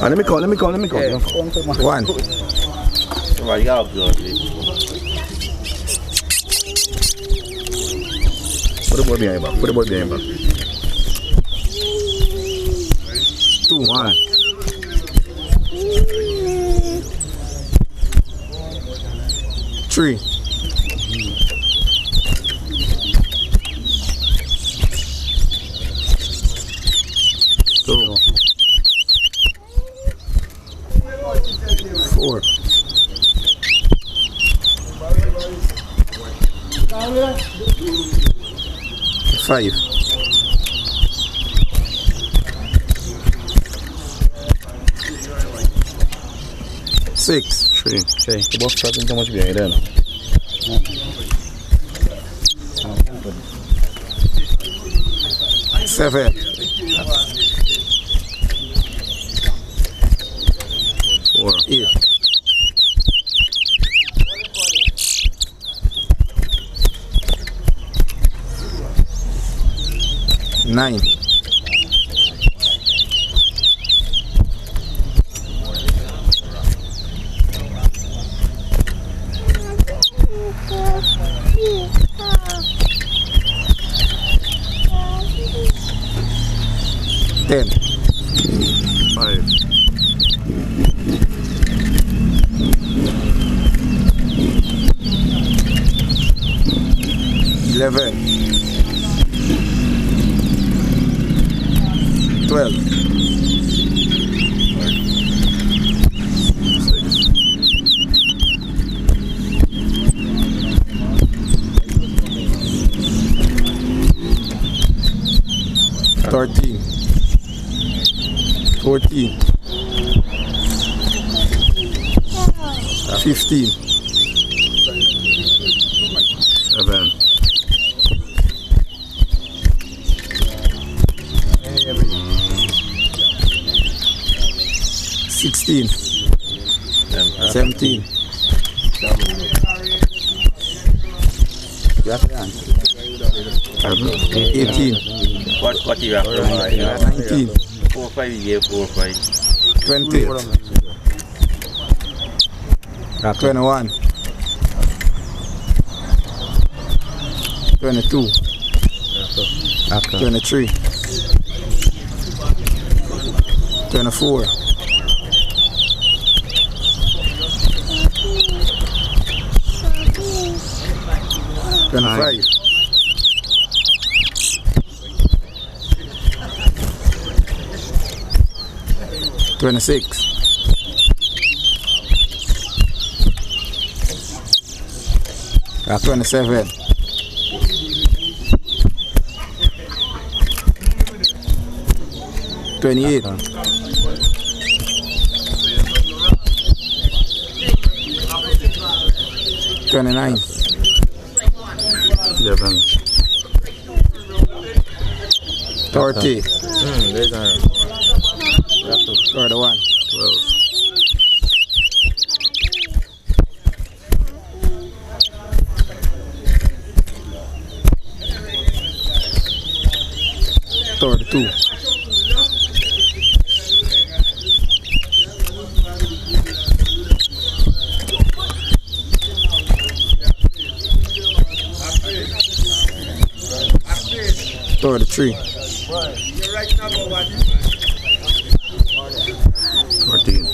Let me call. Yeah. 1. Right, y'all good. Put the boy behind back. 2. 1. 3. 2. 4. 5. 6. 3. Okay. The boss starting too much behind then. 7. 4. 8. 9. 10. 5. 11. 12. 13. 14. 15. 7. 16. 17. 18. What you have? 19. 4, 5, yeah, 4, 5. 20. 21. 22. 23. 24. 25. 26. 27. 28. 29. 11. 30. 31. 12. 32. 33. 14.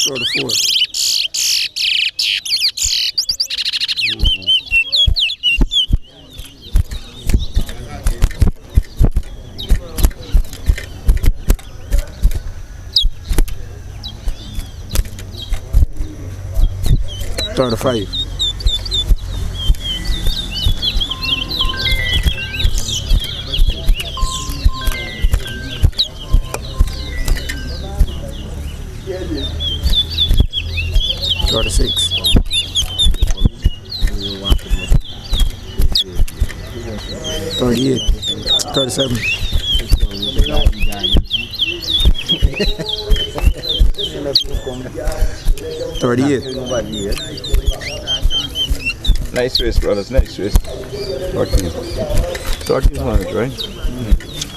34. 35. 36. 38. 37. 38. Nice race, brothers. Nice race. 14. 13 is large, right?